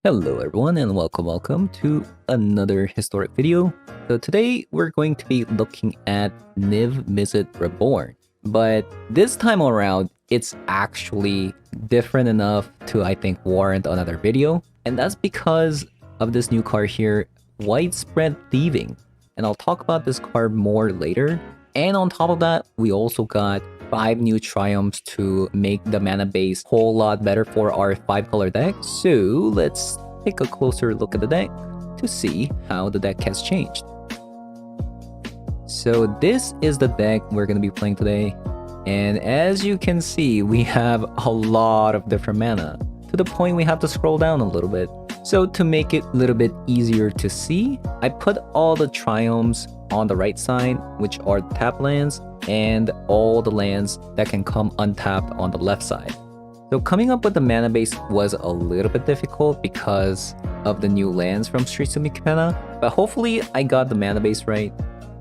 Hello everyone and welcome to another historic video. So today we're going to be looking at Niv-Mizzet Reborn. But this time around, it's actually different enough to I think warrant another video. And that's because of this new card here, Widespread Thieving. And I'll talk about this card more later. And on top of that, we also got 5 new triumphs to make the mana base a whole lot better for our 5-color deck. So let's take a closer look at the deck to see how the deck has changed. So this is the deck we're going to be playing today. And as you can see, we have a lot of different mana, to the point we have to scroll down a little bit. So to make it a little bit easier to see, I put all the triumphs on the right side, which are tap lands, and all the lands that can come untapped on the left side. So coming up with the mana base was a little bit difficult because of the new lands from Streets of Capenna, but hopefully I got the mana base right.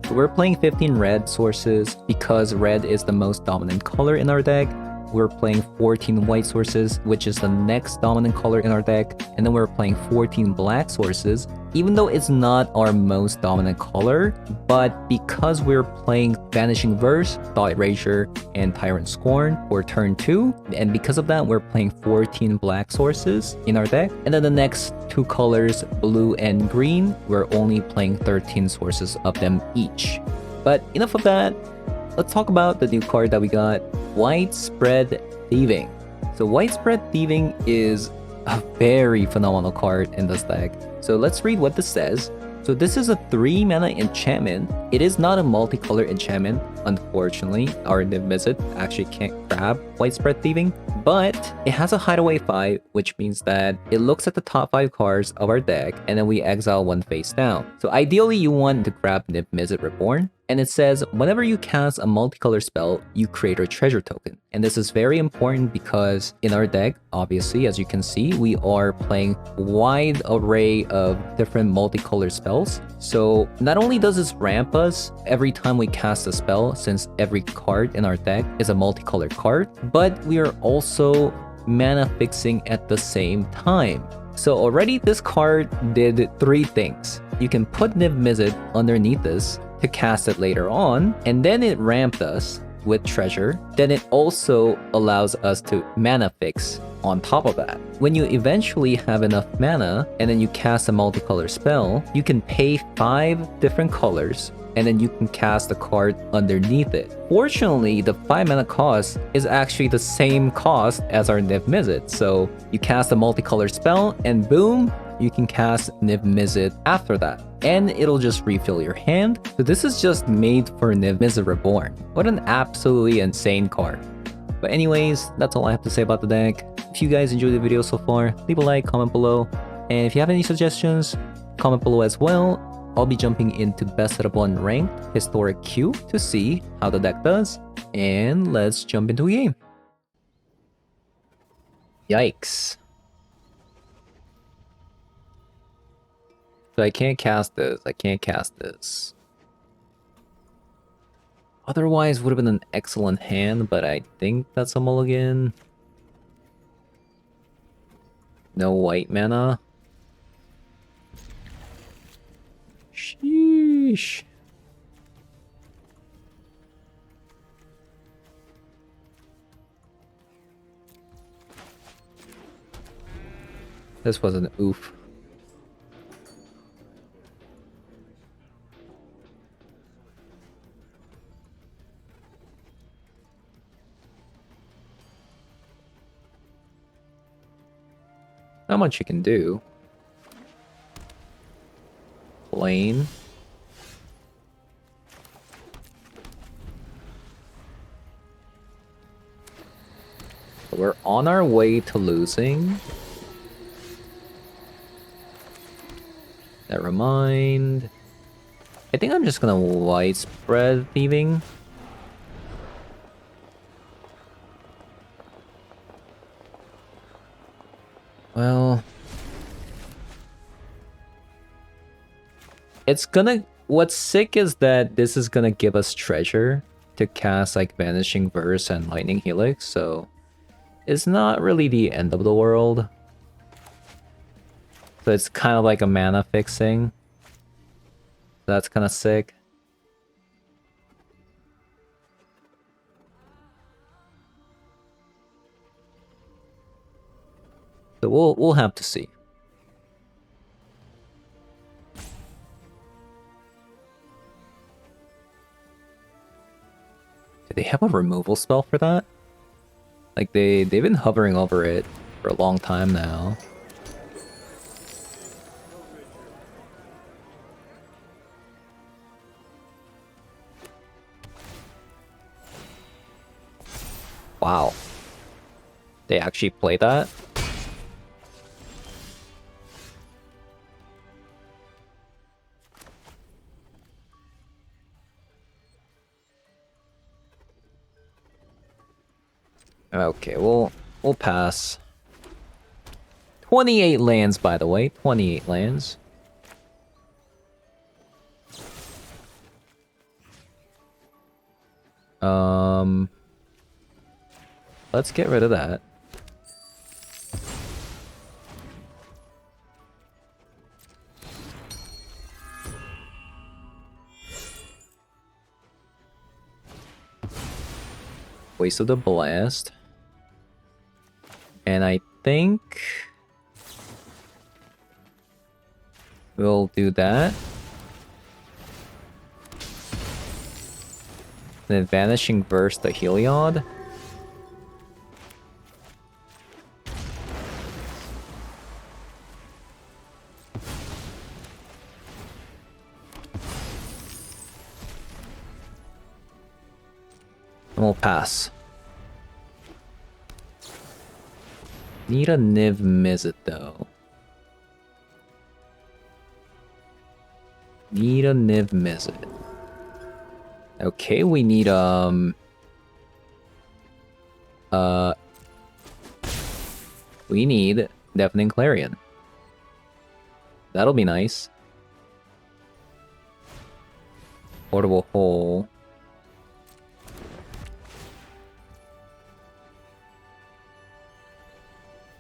So we're playing 15 red sources because red is the most dominant color in our deck. We're playing 14 white sources, which is the next dominant color in our deck, and then we're playing 14 black sources, even though it's not our most dominant color, but because we're playing Vanishing Verse, Thought Erasure, and Tyrant Scorn for turn 2, and because of that, we're playing 14 black sources in our deck, and then the next two colors, blue and green, we're only playing 13 sources of them each. But enough of that. Let's talk about the new card that we got, Widespread Thieving. So Widespread Thieving is a very phenomenal card in this deck. So let's read what this says. So this is a 3 mana enchantment. It is not a multicolor enchantment. Unfortunately, our Niv-Mizzet actually can't grab Widespread Thieving, but it has a hideaway 5, which means that it looks at the top 5 cards of our deck, and then we exile one face down. So ideally, you want to grab Niv-Mizzet Reborn, and it says whenever you cast a multicolor spell, you create a treasure token. And this is very important because in our deck, obviously, as you can see, we are playing a wide array of different multicolor spells. So not only does this ramp us every time we cast a spell, since every card in our deck is a multicolor card, but we are also mana fixing at the same time. So already this card did 3 things. You can put Niv-Mizzet underneath this to cast it later on, and then it ramped us with treasure. Then it also allows us to mana fix on top of that. When you eventually have enough mana and then you cast a multicolor spell, you can pay 5 different colors and then you can cast a card underneath it. Fortunately, the 5 mana cost is actually the same cost as our Niv-Mizzet. So you cast a multicolor spell and boom, you can cast Niv-Mizzet after that, and it'll just refill your hand. So this is just made for Niv-Mizzet Reborn. What an absolutely insane card. But anyways, that's all I have to say about the deck. If you guys enjoyed the video so far, leave a like, comment below, and if you have any suggestions, comment below as well. I'll be jumping into best setup 1 ranked historic queue to see how the deck does, and let's jump into a game. Yikes. So I can't cast this. I can't cast this. Otherwise, would have been an excellent hand, but I think that's a mulligan. No white mana. Sheesh. This was an oof. Not much you can do. Plain. We're on our way to losing. Never mind. I think I'm just gonna Widespread Thieving. Well, it's gonna... What's sick is that this is gonna give us treasure to cast like Vanishing Verse and Lightning Helix, so it's not really the end of the world. So it's kind of like a mana fixing. That's kind of sick. So we'll have to see. Do they have a removal spell for that? Like they've been hovering over it for a long time now. Wow. They actually play that? Okay, we'll pass. 28 lands, by the way. 28 lands. Let's get rid of that. Wasted the blast. And I think we'll do that. Then Vanishing Verse the Heliod. And we'll pass. Need a Niv-Mizzet though. Need a Niv-Mizzet. Okay, we need we need Deafening Clarion. That'll be nice. Portable Hole.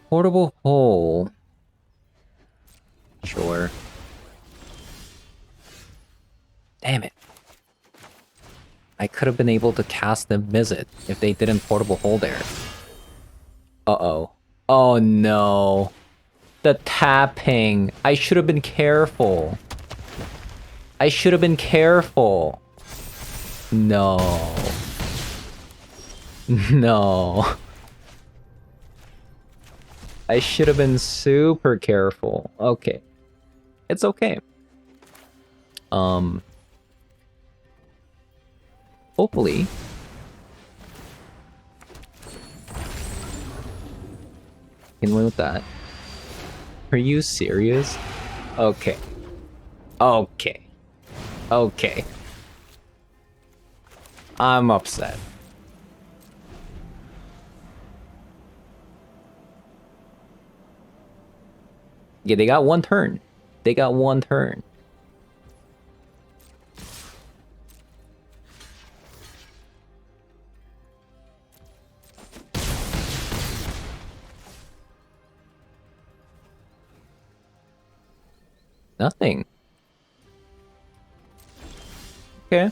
Portable Hole. Sure. Damn it. I could have been able to cast Niv-Mizzet if they didn't Portable Hole there. Uh-oh. Oh no. The tapping. I should have been careful. I should have been careful. No. No. I should have been super careful. Okay. It's okay. Hopefully. Can win with that. Are you serious? Okay. Okay. Okay. I'm upset. Yeah, they got one turn. They got one turn. Nothing. Okay.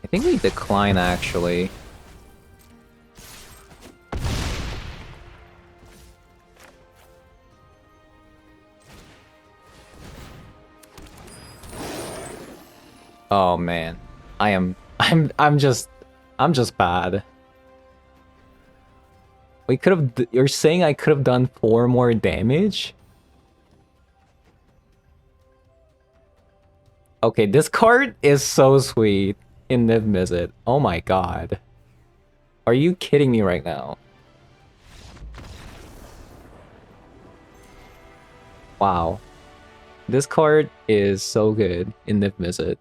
I think we decline, actually. Oh man, I'm just bad. We could have. You're saying I could have done 4 more damage? Okay, this card is so sweet in Niv-Mizzet. Oh my god. Are you kidding me right now? Wow. This card is so good in Niv-Mizzet.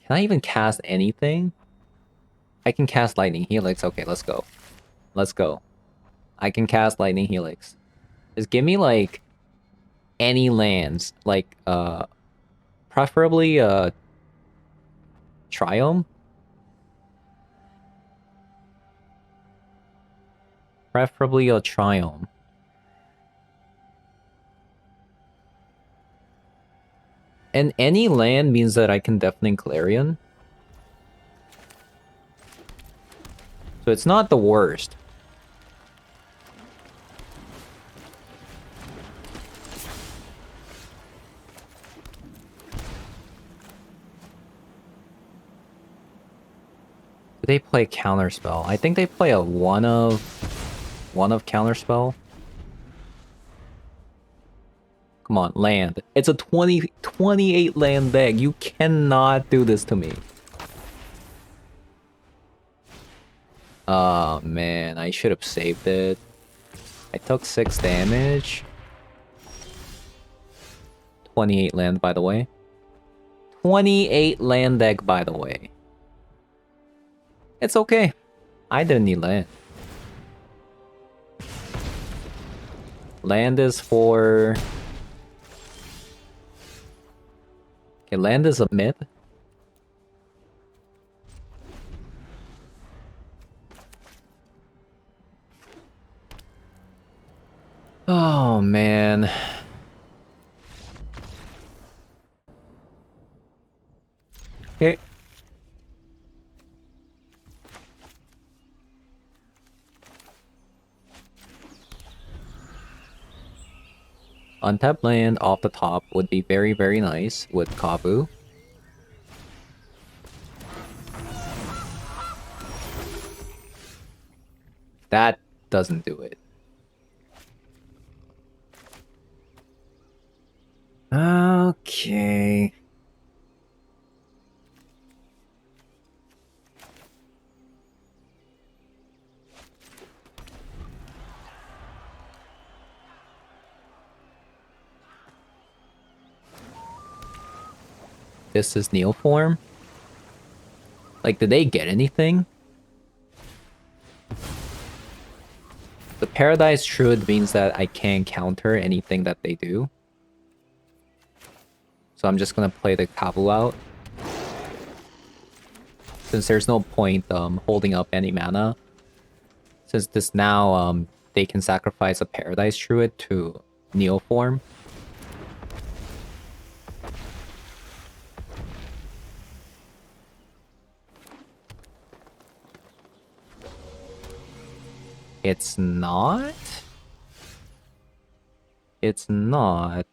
Can I even cast anything? I can cast Lightning Helix. Okay, let's go. Let's go. I can cast Lightning Helix. Just give me, like, any lands, like preferably Triome. Preferably a Triome. And any land means that I can deafening Clarion. So it's not the worst. Do they play Counterspell? I think they play a one of Counterspell. Come on, land. It's a 28 land deck. You cannot do this to me. Oh man, I should have saved it. I took 6 damage. 28 land, by the way. 28 land deck, by the way. It's okay. I didn't need land. Land is for... Okay, land is a myth. Oh, man. Okay. Untapped land off the top would be very, very nice with Kabu. That doesn't do it. Okay. This is Neoform? Like, did they get anything? The Paradise Druid means that I can't counter anything that they do. So I'm just gonna play the Kabu out. Since there's no point holding up any mana. Since this now they can sacrifice a Paradise Druid to Neoform. It's not? It's not.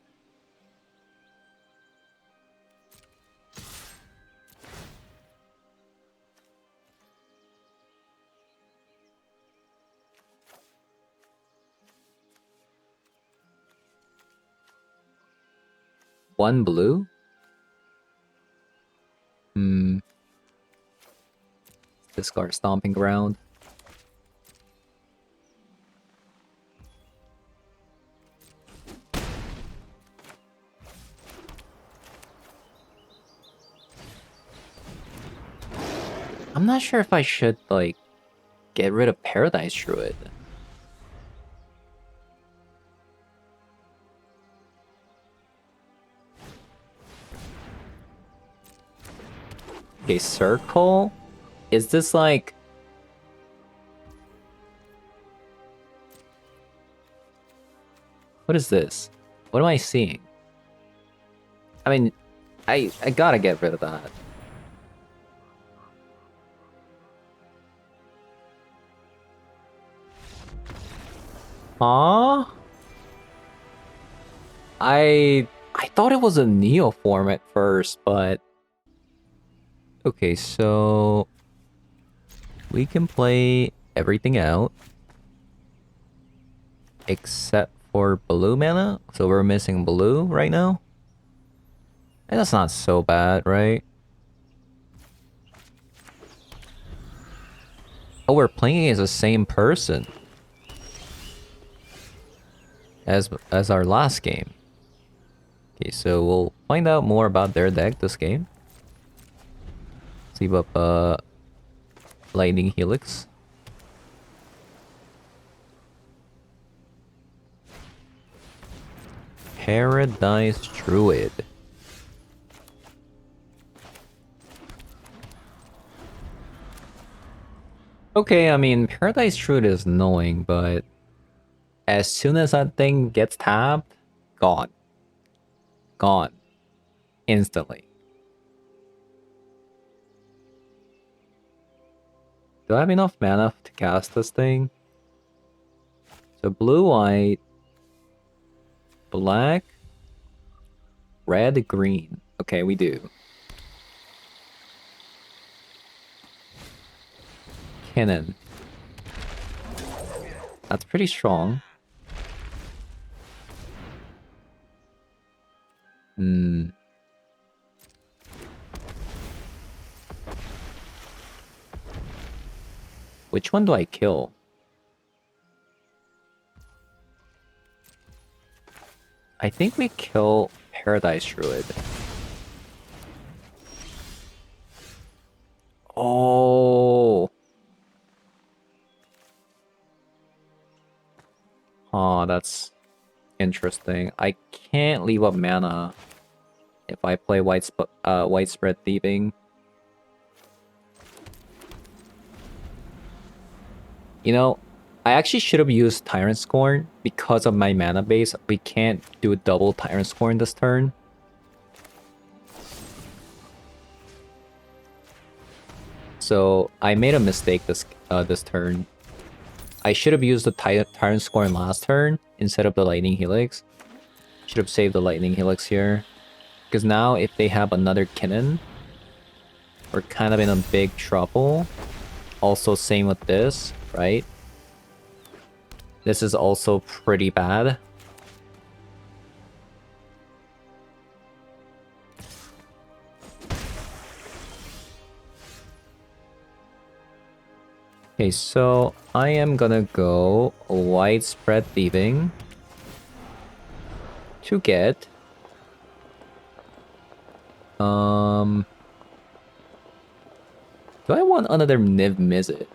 One blue? Discard Stomping Ground. I'm not sure if I should, like, get rid of Paradise Druid. Okay, Circle? Is this like... What is this? What am I seeing? I mean, I gotta get rid of that. Huh? I thought it was a Neoform at first, but... Okay, so... We can play everything out. Except for blue mana. So we're missing blue right now. And that's not so bad, right? Oh, we're playing as the same person. As our last game. Okay, so we'll find out more about their deck this game. Sleeve up Lightning Helix. Paradise Druid. Okay, I mean, Paradise Druid is annoying, but as soon as that thing gets tapped, gone. Gone. Instantly. Do I have enough mana to cast this thing? So blue, white, black, red, green. Okay, we do. Cannon. That's pretty strong. Hmm. Which one do I kill? I think we kill Paradise Druid. Oh. Oh, that's interesting. I can't leave up mana if I play widespread thieving. You know, I actually should have used Tyrant Scorn because of my mana base. We can't do double Tyrant Scorn this turn. So I made a mistake this turn. I should have used the Tyrant Scorn last turn instead of the Lightning Helix. Should have saved the Lightning Helix here. Because now if they have another Kinnan, we're kind of in a big trouble. Also same with this, right? This is also pretty bad. Okay, so I am gonna go widespread thieving to get do I want another Niv-Mizzet?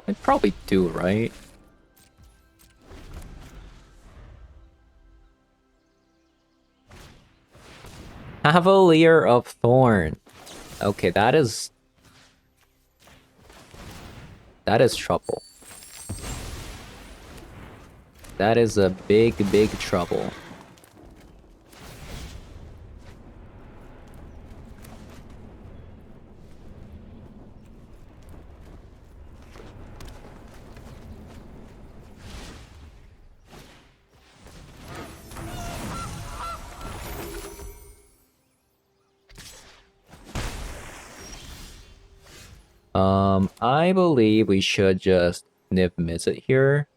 I probably do, right? Cavalier of Thorn. Okay, that is trouble. That is a big, big trouble. I believe we should just Niv-Mizzet here.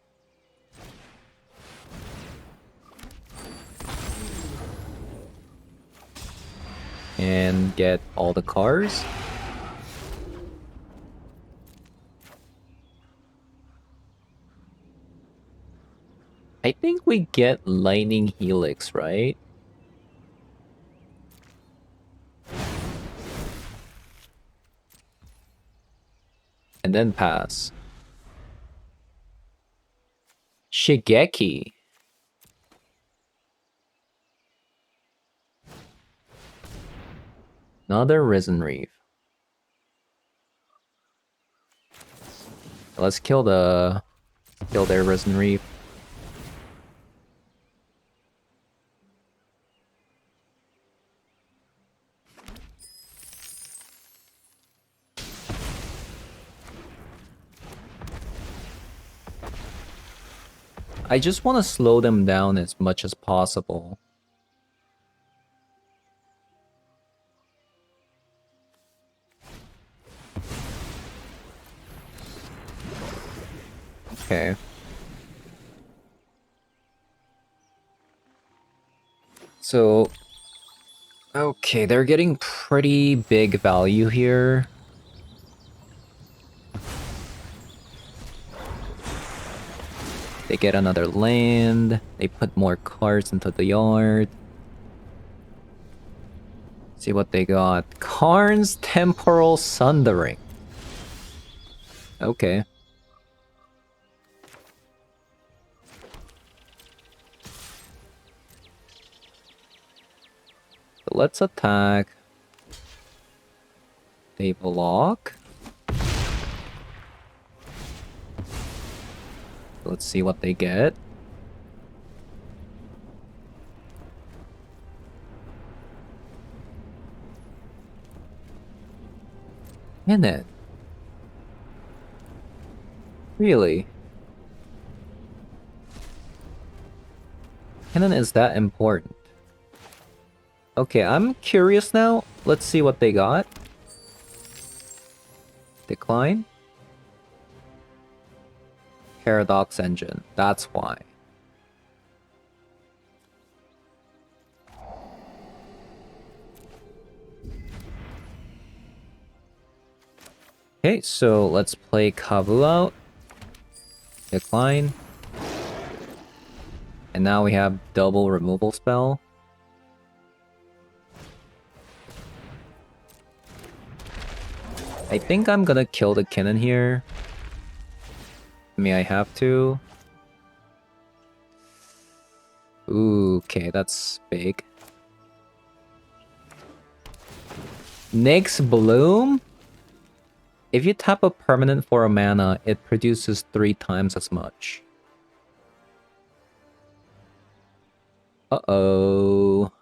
And get all the cars. I think we get Lightning Helix, right? And then pass. Shigeki. Another Risen Reef. Let's kill their Risen Reef. I just want to slow them down as much as possible. Okay. So, okay, they're getting pretty big value here. They get another land. They put more cards into the yard. See what they got. Karn's Temporal Sundering. Okay. So let's attack. They block. Let's see what they get. And then. Really? Cannon is that important? Okay, I'm curious now. Let's see what they got. Decline. Paradox Engine. That's why. Okay, so let's play Kavu out. Decline. And now we have double removal spell. I think I'm gonna kill the cannon here. I mean, I have to. Ooh, okay, that's big. Nyx Bloom? If you tap a permanent for a mana, it produces 3 times as much. Uh-oh.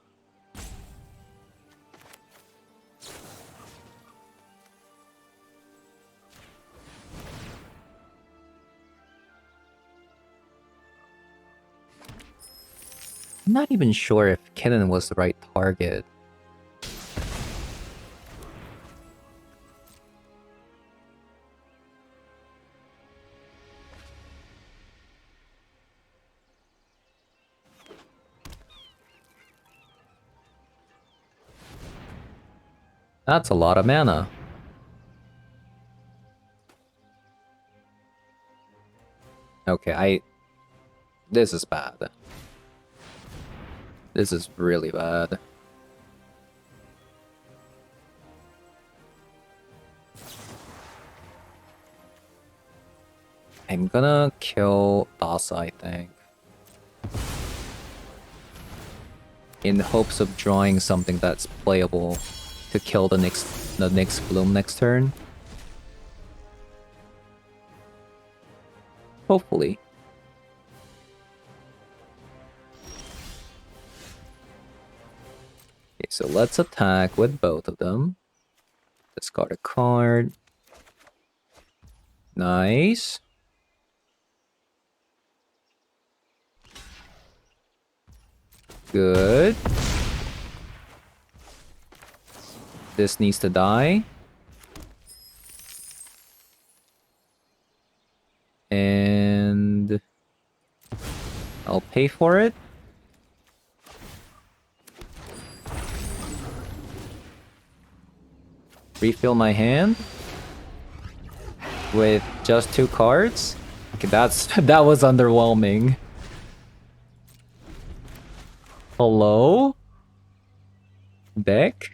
I'm not even sure if cannon was the right target. That's a lot of mana. Okay, this is bad. This is really bad. I'm gonna kill Dasa, I think. In hopes of drawing something that's playable to kill the next Bloom next turn. Hopefully. Okay, so let's attack with both of them. Discard a card. Nice. Good. This needs to die. And I'll pay for it. Refill my hand with just 2 cards. Okay, that was underwhelming. Hello? Deck?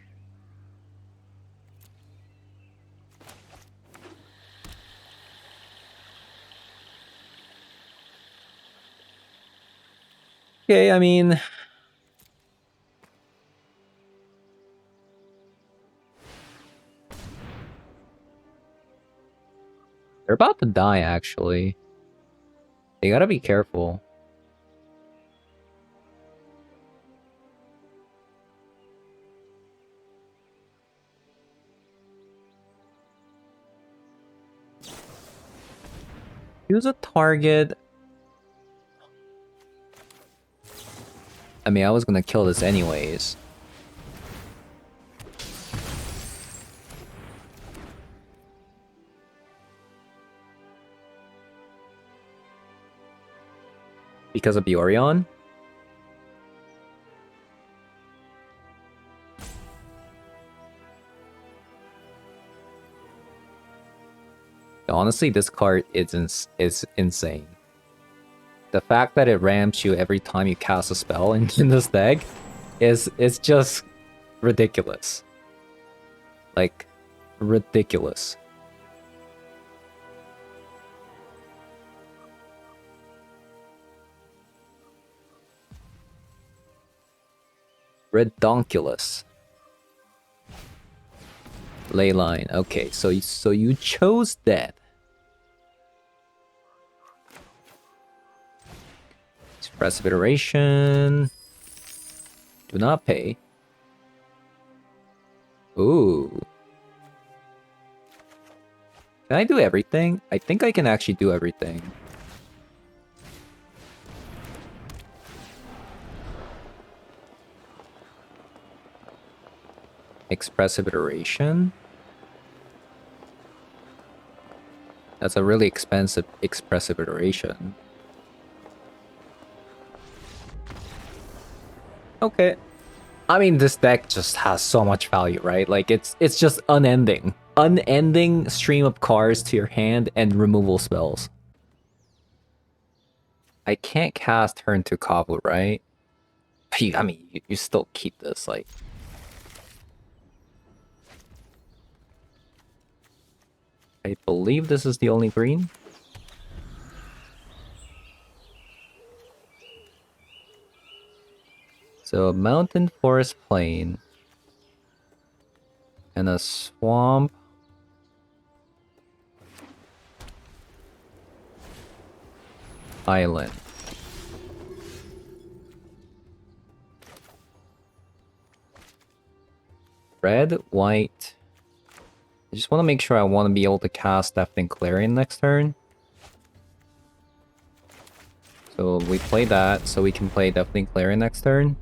Okay, I mean... They're about to die, actually. They gotta be careful. Use a target. I mean, I was gonna kill this anyways. Because of Biorion? Honestly, this card is insane. The fact that it ramps you every time you cast a spell in this deck is just ridiculous. Like, ridiculous. Redonkulous. Leyline. Okay, so you chose that. Expressive Iteration. Do not pay. Ooh. Can I do everything? I think I can actually do everything. Expressive Iteration. That's a really expensive Expressive Iteration. Okay. I mean, this deck just has so much value, right? Like, it's just unending. Unending stream of cards to your hand and removal spells. I can't cast turn to Kavu, right? I mean, you still keep this, like... I believe this is the only green. So, a mountain, forest, plain. And a swamp. Island. Red, white. I just want to make sure I want to be able to cast Deafening Clarion next turn. So we play that, so we can play Deafening Clarion next turn.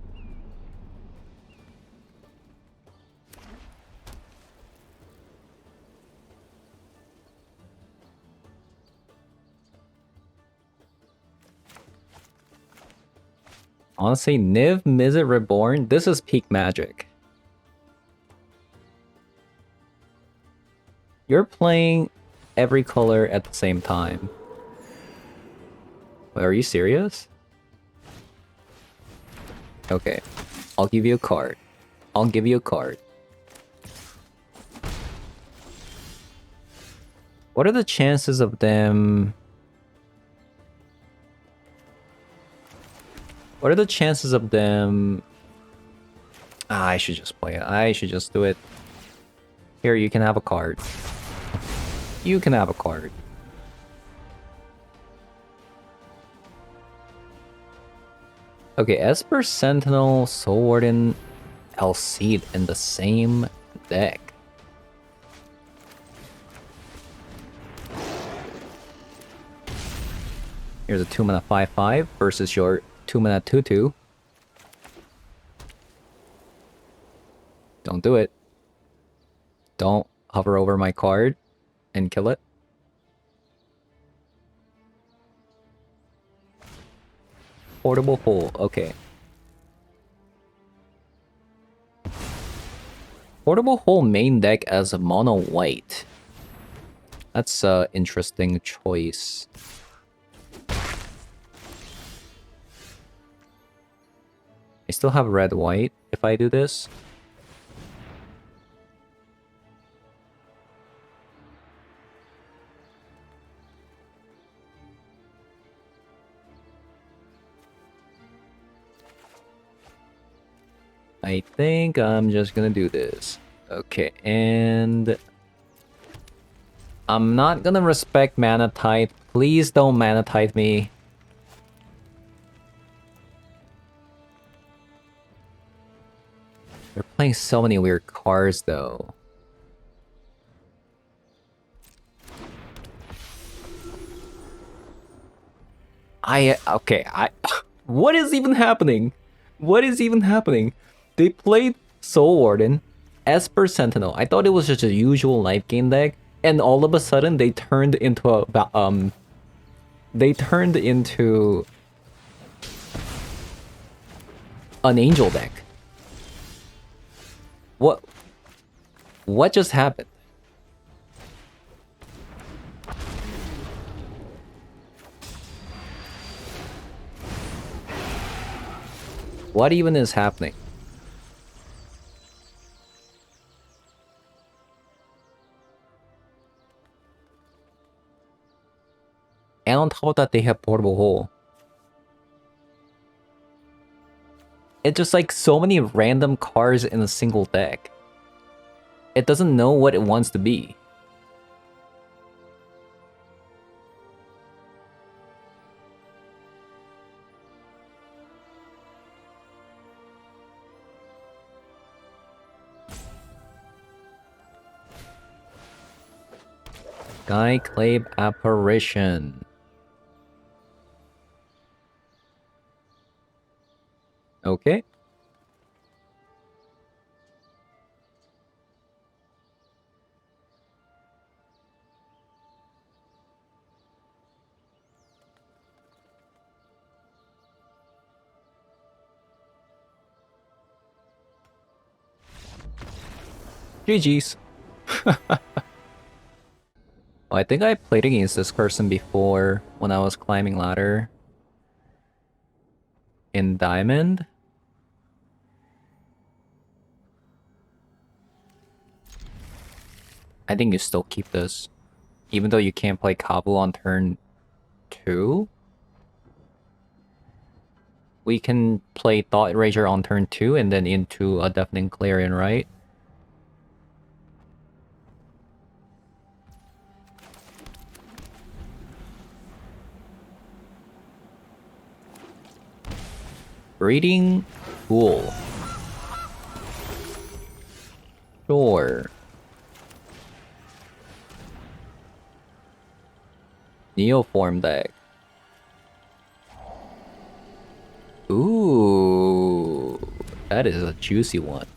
Honestly, Niv-Mizzet Reborn, this is peak magic. You're playing every color at the same time. Wait, are you serious? Okay, I'll give you a card. I'll give you a card. What are the chances of them... What are the chances of them... Ah, I should just play it. I should just do it. Here, you can have a card. You can have a card. Okay, Esper, Sentinel, Soul Warden, Elseed in the same deck. Here's a 2-mana 5/5 versus your 2-mana 2/2. Don't do it. Don't hover over my card and kill it. Portable Hole, okay. Portable Hole main deck as a mono white. That's an interesting choice. I still have red white if I do this. I think I'm just gonna do this. Okay, and... I'm not gonna respect mana type. Please don't mana type me. They're playing so many weird cards though. Okay, what is even happening? What is even happening? They played Soul Warden, Esper Sentinel. I thought it was just a usual life gain deck, and all of a sudden they turned into a an angel deck. What just happened? What even is happening? And on top of that, they have Portable Hole. It's just like so many random cards in a single deck. It doesn't know what it wants to be. Skyclave Apparition. Okay. GG's. Oh, I think I played against this person before when I was climbing ladder. In Diamond? I think you still keep this. Even though you can't play Kabu on turn 2? We can play Thought Rager on turn 2 and then into a Deafening Clarion, right? Breeding Pool. Sure. Neoform deck. Ooh, that is a juicy one.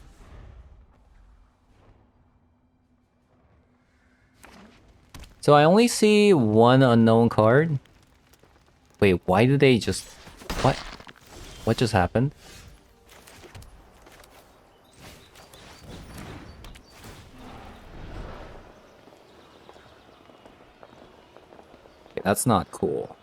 So I only see one unknown card. Wait, why did they just... What? What just happened? Okay, that's not cool.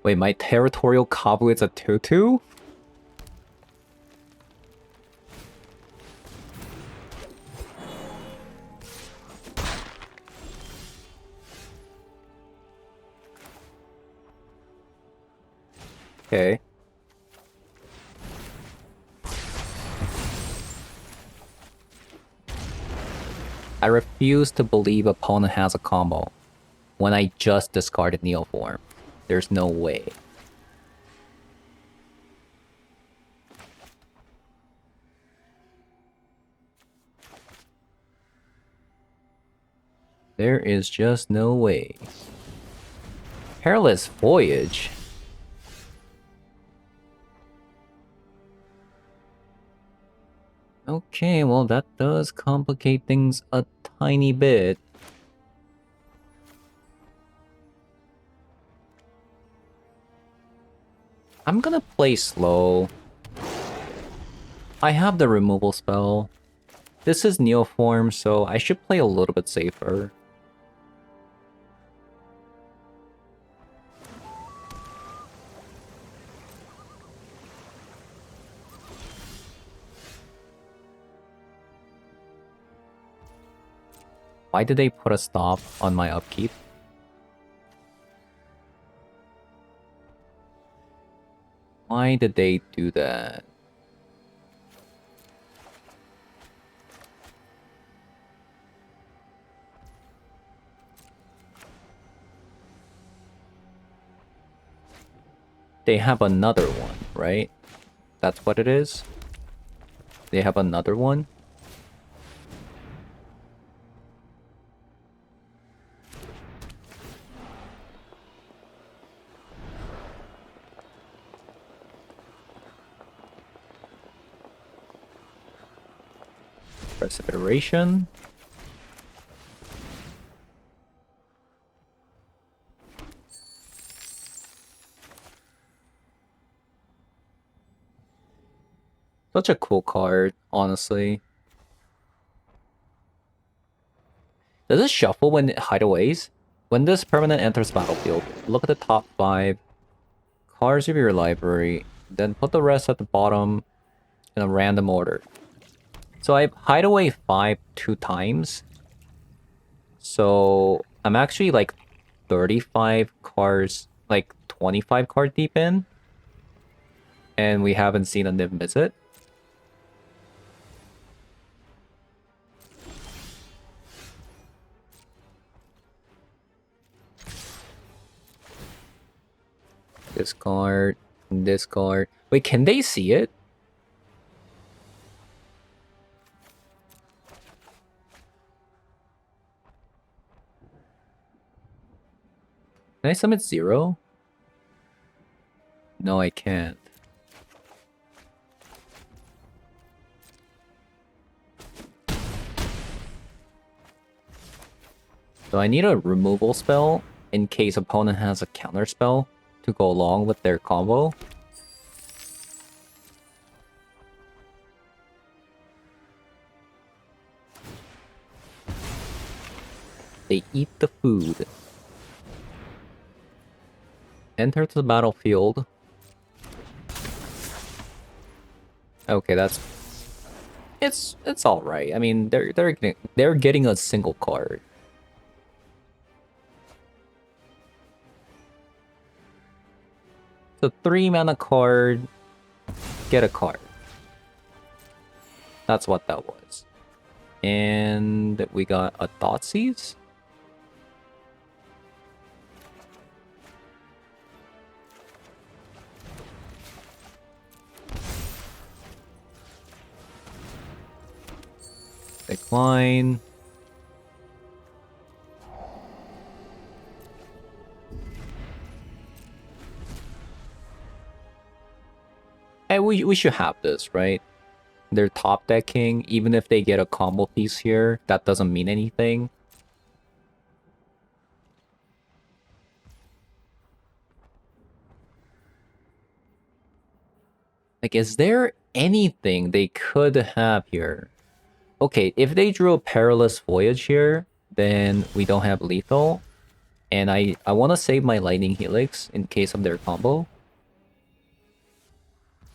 Wait, my territorial Kabu is a 2/2? Okay. I refuse to believe opponent has a combo when I just discarded Neoform. There's no way. There is just no way. Perilous Voyage? Okay, well that does complicate things a tiny bit. I'm gonna play slow. I have the removal spell. This is Neoform, so I should play a little bit safer. Why did they put a stop on my upkeep? Why did they do that? They have another one, right? That's what it is? They have another one? Precipitation. Such a cool card, honestly. Does it shuffle when it hideaways? When this permanent enters battlefield, look at the top 5 cards of your library, then put the rest at the bottom in a random order. So I hideaway 5 2 times. So I'm actually like 35 cards, like 25 card deep in, and we haven't seen a Niv-Mizzet. Discard, discard. Wait, can they see it? Can I summon 0? No, I can't. So I need a removal spell in case opponent has a counter spell to go along with their combo. They eat the food. Enter to the battlefield. Okay, that's it's all right. I mean, they're getting a single card. So 3 mana card, get a card. That's what that was. And we got a Thoughtseize. Decline. And we should have this, right? They're top decking. Even if they get a combo piece here, that doesn't mean anything. Like, is there anything they could have here? Okay, if they drew a Perilous Voyage here, then we don't have lethal. And I want to save my Lightning Helix in case of their combo.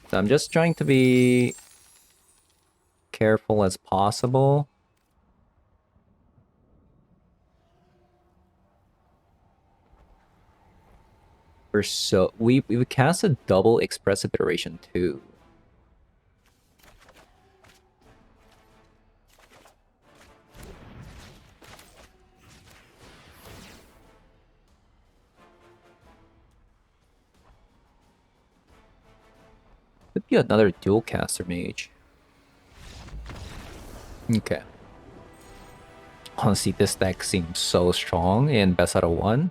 So I'm just trying to be careful as possible. We cast a double Expressive Iteration too. Could be another dual caster mage. Okay. Honestly, this deck seems so strong in best out of 1.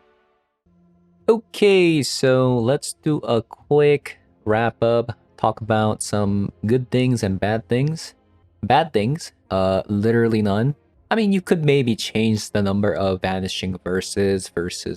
Okay, so let's do a quick wrap up. Talk about some good things and bad things. Bad things, literally none. I mean, you could maybe change the number of Vanishing versus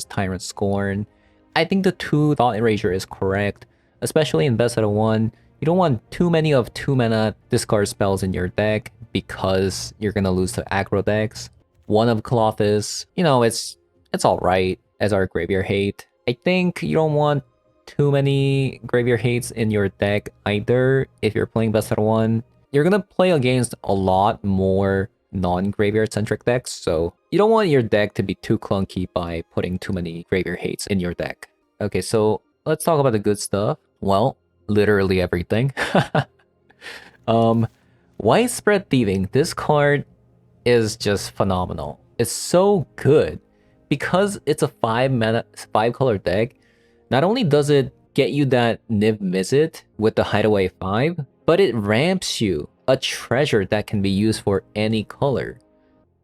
Tyrant Scorn. I think the 2 Thought Erasure is correct, especially in best out of 1. You don't want too many of 2 mana discard spells in your deck because you're gonna lose to aggro decks. 1 of Cloth is, you know, it's alright as our Graveyard Hate. I think you don't want too many Graveyard Hates in your deck either if you're playing best out of 1. You're gonna play against a lot more non-graveyard centric decks, so you don't want your deck to be too clunky by putting too many Graveyard Hates in your deck. Okay, so let's talk about the good stuff. Well, literally everything. Widespread Thieving. This card is just phenomenal. It's so good because it's a 5 color deck. Not only does it get you that Niv-Mizzet with the Hideaway 5, but it ramps you a treasure that can be used for any color.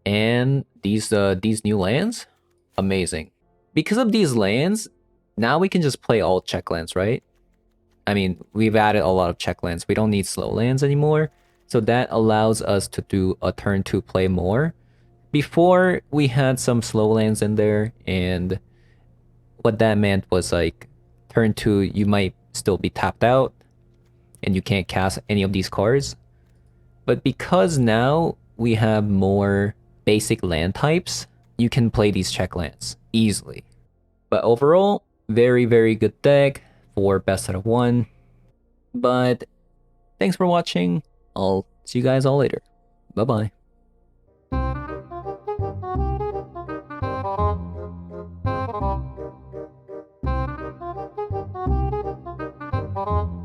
And these new lands, amazing. Because of these lands, now we can just play all check lands, right? I mean, we've added a lot of check lands. We don't need slow lands anymore. So that allows us to do a turn 2 play more. Before, we had some slow lands in there, and what that meant was like, turn 2, you might still be tapped out, and you can't cast any of these cards. But because now we have more basic land types, you can play these check lands easily. But overall, very, very good deck for best out of 1. But thanks for watching. I'll see you guys all later. Bye-bye. Bye.